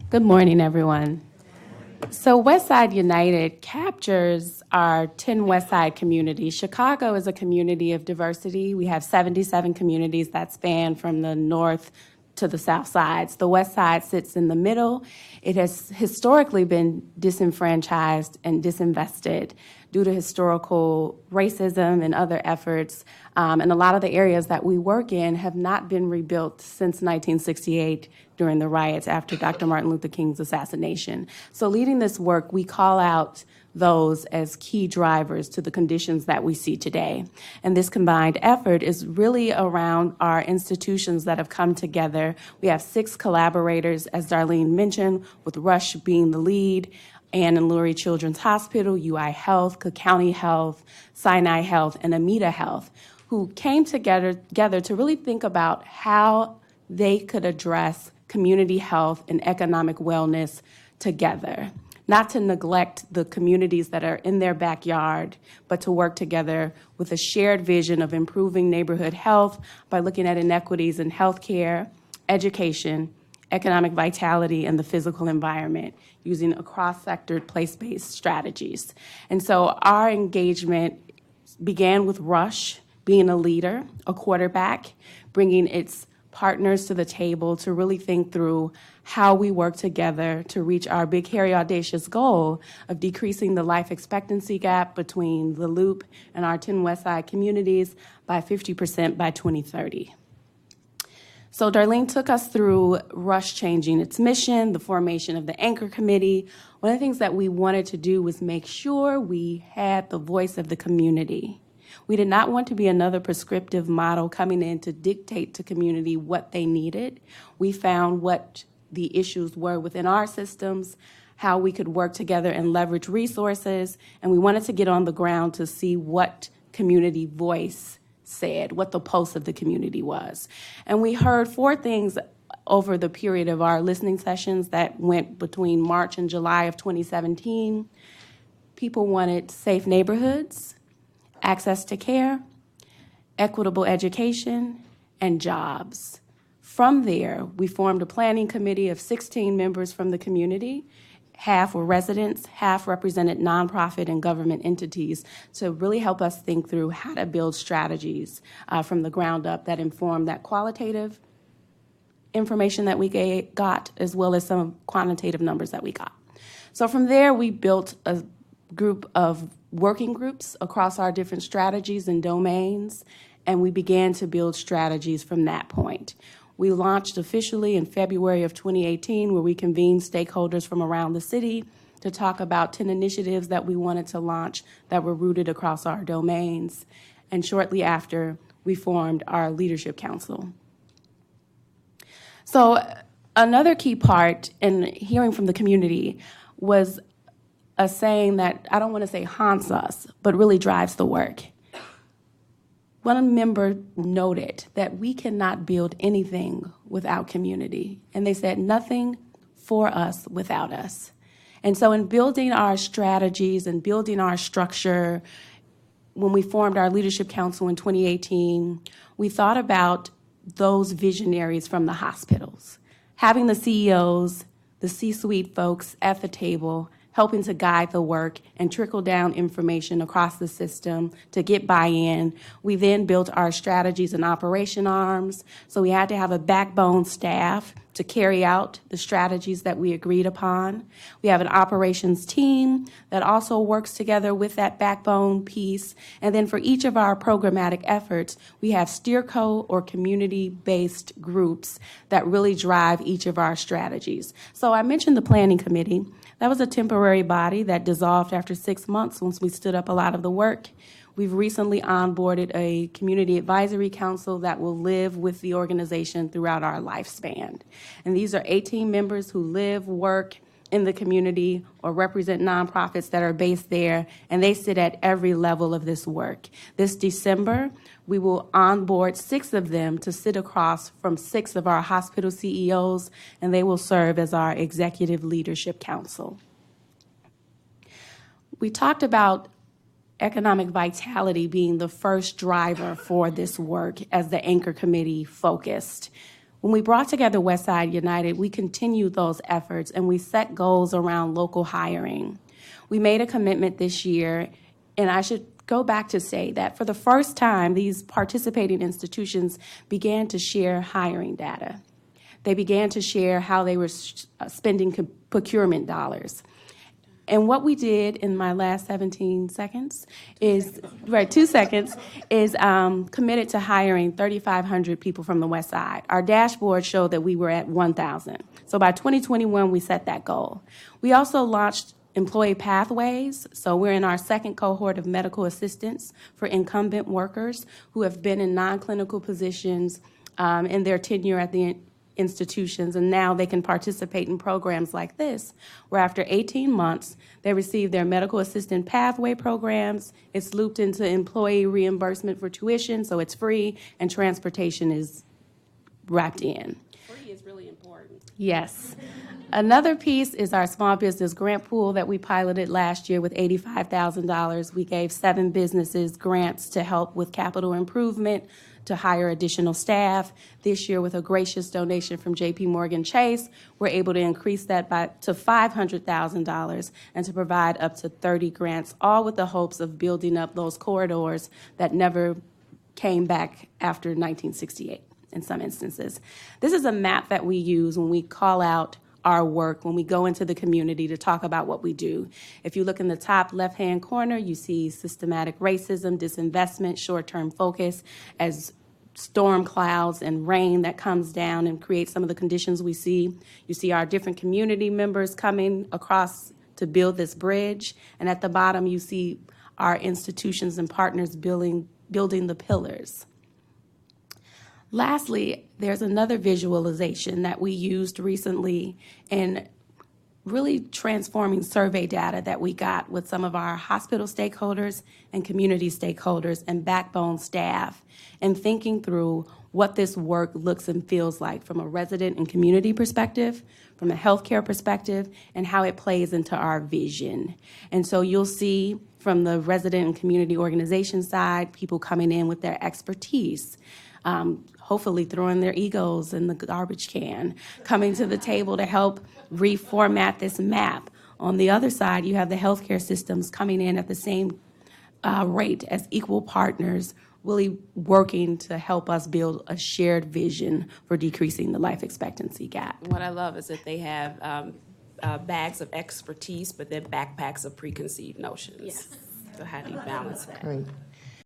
Good morning, everyone. So Westside United captures our 10 Westside communities. Chicago is a community of diversity. We have 77 communities that span from the north to the south sides. The west side sits in the middle. It has historically been disenfranchised and disinvested due to historical racism and other efforts. And a lot of the areas that we work in have not been rebuilt since 1968 during the riots after Dr. Martin Luther King's assassination. So leading this work, we call out those as key drivers to the conditions that we see today. And this combined effort is really around our institutions that have come together. We have 6 collaborators, as Darlene mentioned, with Rush being the lead, Ann and Lurie Children's Hospital, UI Health, Cook County Health, Sinai Health, and Amita Health, who came together to really think about how they could address community health and economic wellness together. Not to neglect the communities that are in their backyard, but to work together with a shared vision of improving neighborhood health by looking at inequities in healthcare, education, economic vitality, and the physical environment using a cross-sector place-based strategies. And so our engagement began with Rush being a leader, a quarterback, bringing its partners to the table to really think through how we work together to reach our big, hairy, audacious goal of decreasing the life expectancy gap between the Loop and our 10 Westside communities by 50% by 2030. So Darlene took us through Rush changing its mission, the formation of the Anchor Committee. One of the things that we wanted to do was make sure we had the voice of the community. We did not want to be another prescriptive model coming in to dictate to community what they needed. We found what the issues were within our systems, how we could work together and leverage resources, and we wanted to get on the ground to see what community voice said, what the pulse of the community was. And we heard 4 things over the period of our listening sessions that went between March and July of 2017. People wanted safe neighborhoods, access to care, equitable education, and jobs. From there, we formed a planning committee of 16 members from the community. Half were residents, half represented nonprofit and government entities to really help us think through how to build strategies from the ground up that inform that qualitative information that we got, as well as some quantitative numbers that we got. So from there, we built a group of working groups across our different strategies and domains, and we began to build strategies from that point. We launched officially in February of 2018, where we convened stakeholders from around the city to talk about 10 initiatives that we wanted to launch that were rooted across our domains. And shortly after, we formed our leadership council. So another key part in hearing from the community was a saying that I don't want to say haunts us, but really drives the work. One member noted that we cannot build anything without community. And they said, nothing for us without us. And so in building our strategies and building our structure, when we formed our leadership council in 2018, we thought about those visionaries from the hospitals, having the CEOs, the C-suite folks at the table, helping to guide the work and trickle down information across the system to get buy-in. We then built our strategies and operation arms. So we had to have a backbone staff to carry out the strategies that we agreed upon. We have an operations team that also works together with that backbone piece. And then for each of our programmatic efforts, we have steerco or community-based groups that really drive each of our strategies. So I mentioned the planning committee. That was a temporary body that dissolved after 6 months once we stood up a lot of the work. We've recently onboarded a community advisory council that will live with the organization throughout our lifespan. And these are 18 members who live, work in the community or represent nonprofits that are based there, and they sit at every level of this work. This December, we will onboard 6 of them to sit across from 6 of our hospital CEOs, and they will serve as our executive leadership council. We talked about economic vitality being the first driver for this work as the Anchor Committee focused. When we brought together Westside United, we continued those efforts and we set goals around local hiring. We made a commitment this year, and I should go back to say that for the first time, these participating institutions began to share hiring data. They began to share how they were spending procurement dollars. And what we did in my last 17 seconds is, right, 2 seconds, is committed to hiring 3,500 people from the West Side. Our dashboard showed that we were at 1,000. So by 2021, we set that goal. We also launched employee pathways. So we're in our second cohort of medical assistants for incumbent workers who have been in non-clinical positions in their tenure at the institutions, and now they can participate in programs like this, where after 18 months, they receive their medical assistant pathway programs. It's looped into employee reimbursement for tuition, so it's free, and transportation is wrapped in. Free is really important. Yes. Another piece is our small business grant pool that we piloted last year with $85,000. We gave 7 businesses grants to help with capital improvement, to hire additional staff. This year, with a gracious donation from JP Morgan Chase, we're able to increase that to $500,000 and to provide up to 30 grants, all with the hopes of building up those corridors that never came back after 1968 in some instances. This is a map that we use when we call out our work, when we go into the community to talk about what we do. If you look in the top left-hand corner, you see systematic racism, disinvestment, short-term focus as storm clouds and rain that comes down and creates some of the conditions we see. You see our different community members coming across to build this bridge. And at the bottom, you see our institutions and partners building the pillars. Lastly, there's another visualization that we used recently in really transforming survey data that we got with some of our hospital stakeholders and community stakeholders and backbone staff, and thinking through what this work looks and feels like from a resident and community perspective, from a healthcare perspective, and how it plays into our vision. And so you'll see from the resident and community organization side, people coming in with their expertise, hopefully throwing their egos in the garbage can, coming to the table to help reformat this map. On the other side, you have the healthcare systems coming in at the same rate as equal partners, really working to help us build a shared vision for decreasing the life expectancy gap. What I love is that they have bags of expertise, but then backpacks of preconceived notions. Yes. So how do you balance that? Great.